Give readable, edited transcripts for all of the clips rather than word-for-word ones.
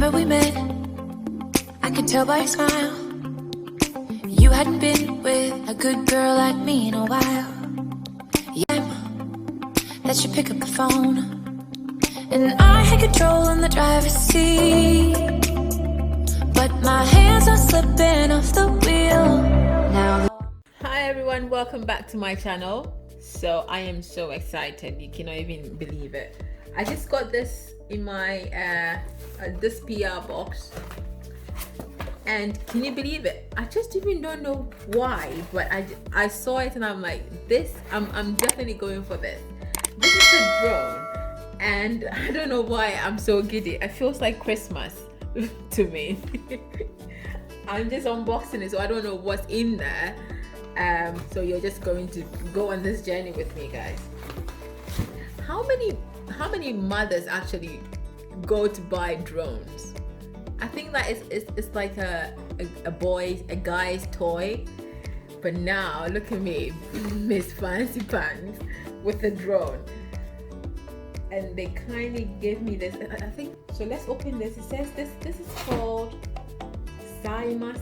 summer we met, I could tell by your smile you hadn't been with a good girl like me in a while. Yeah, that you pick up the phone, and I had control in the driver's seat, but my hands are slipping off the wheel now. Hi everyone, welcome back to my channel. So I am so excited, you cannot even believe it. I just got this in my this PR box, and can you believe it? I just even don't know why, but I saw it and I'm like, this, I'm definitely going for this. This is a drone, and I don't know why I'm so giddy. It feels like Christmas to me. I'm just unboxing it, so I don't know what's in there. So you're just going to go on this journey with me, guys. How many mothers actually go to buy drones? I think that it's like a guy's toy, but now look at me, Miss Fancy Pants with a drone, and they kindly gave me this. I think so. Let's open this. It says this is called Syma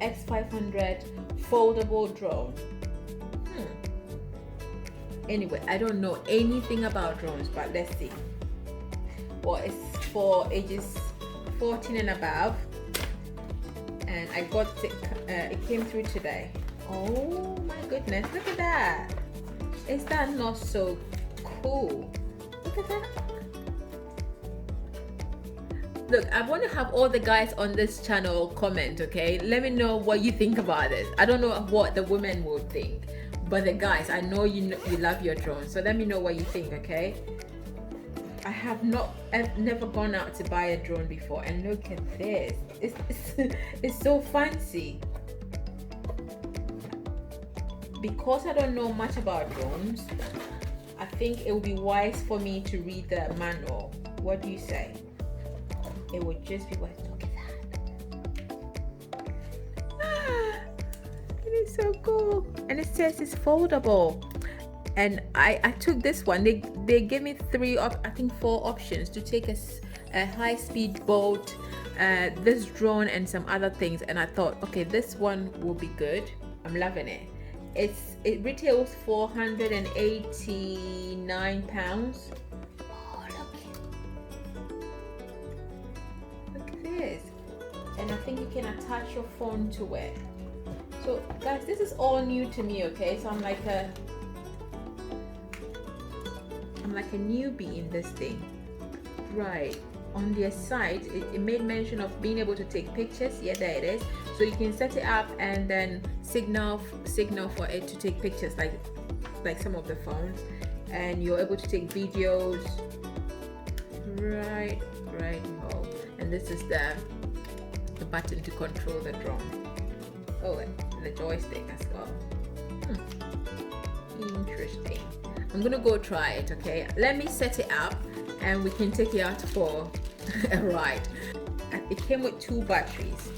X500 foldable drone. Anyway, I don't know anything about drones, but let's see. Well, it's for ages 14 and above, and I got it. It came through today. Oh my goodness! Look at that. Is that not so cool? Look at that. Look, I want to have all the guys on this channel comment, okay? Let me know what you think about this. I don't know what the women will think, but the guys, I know you love your drone, so let me know what you think, okay? I have never gone out to buy a drone before, and look at this. It's so fancy. Because I don't know much about drones, I think it would be wise for me to read the manual. What do you say? It would just be what. Look at that. It is so cool, and it says it's foldable. And I took this one. They gave me four options to take a high-speed boat, this drone, and some other things. And I thought, okay, this one will be good. I'm loving it. It retails £489. And I think you can attach your phone to it. So guys, this is all new to me, okay? So I'm like a newbie in this thing. Right, on their site it made mention of being able to take pictures. Yeah, there it is. So you can set it up and then signal for it to take pictures, like some of the phones, and you're able to take videos. Right. Oh, and this is the button to control the drone. Oh, and the joystick as well. Interesting. I'm gonna go try it, okay? Let me set it up and we can take it out for a ride. It came with 2 batteries.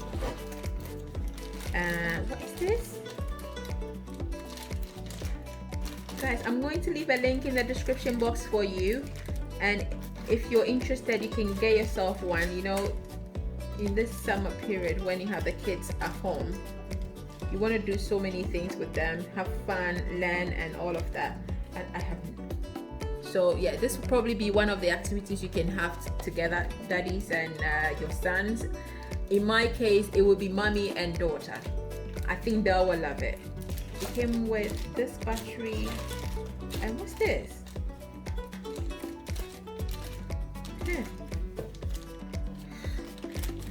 What is this? Guys, I'm going to leave a link in the description box for you, and if you're interested, you can get yourself one. You know, in this summer period when you have the kids at home, you want to do so many things with them, have fun, learn, and all of that. And I have, so yeah, this will probably be one of the activities you can have together, daddies and your sons. In my case, it will be mommy and daughter. I think they will love it. It came with this battery, and what's this?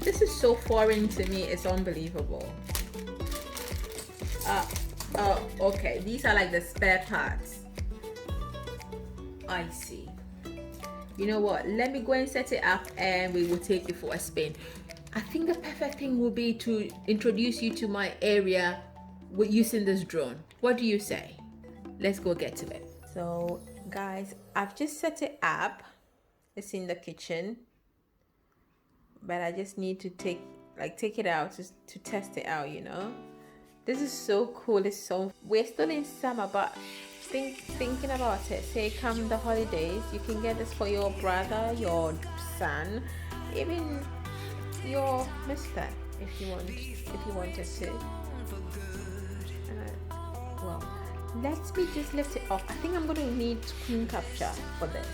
This is so foreign to me, it's unbelievable. Okay, these are like the spare parts. I see. You know what, let me go and set it up and we will take it for a spin. I think the perfect thing will be to introduce you to my area with using this drone. What do you say? Let's go get to it. So guys, I've just set it up. It's in the kitchen, but I just need to take it out to test it out, you know. This is so cool. We're still in summer, but thinking about it, say come the holidays, you can get this for your brother, your son, even your mister, if you wanted to. Well, let me just lift it off. I think I'm going to need screen capture for this.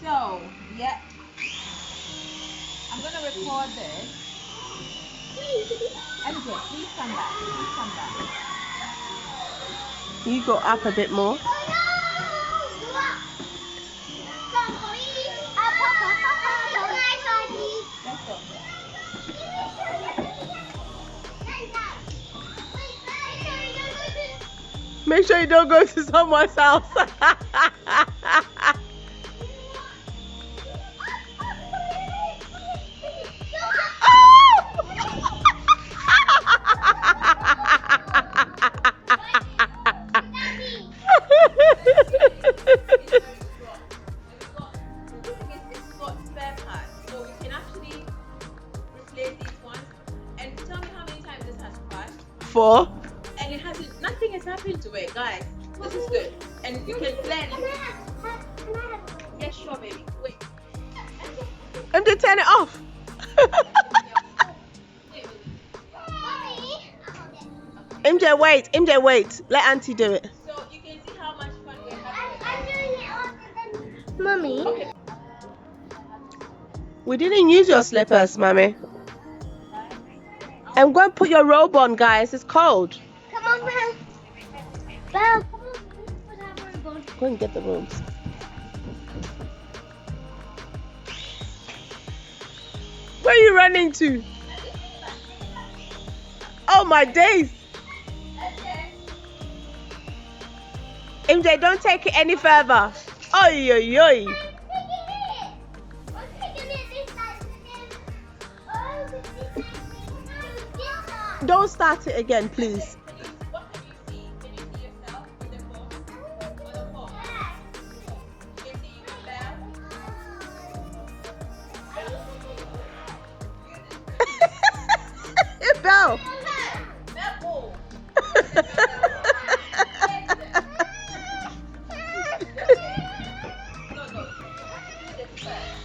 So, yeah, I'm going to record this. MJ, please come back. Please come back. You go up a bit more. Let's go. Make sure you don't go to someone's house. Four. And it hasn't, nothing has happened to it, guys. This is good. And you can blend. Yes, sure, baby. Wait. And they turn it off. MJ, wait. MJ, wait. Let Auntie do it. So you can see how much fun we're having. I'm doing it all the Mummy. Okay. We didn't use your slippers, Mommy. I'm going to put your robe on, guys. It's cold. Come on, Belle. Belle, come on. Put our robe on. Go and get the robes. Where are you running to? Oh, my days. MJ, don't take it any further. Oi, oi, oi. Don't start it again, please. What can you see? Can you see yourself with the phone? With the phone? Can you see you with Belle? Belle. Belle, move. No, no. Do this first.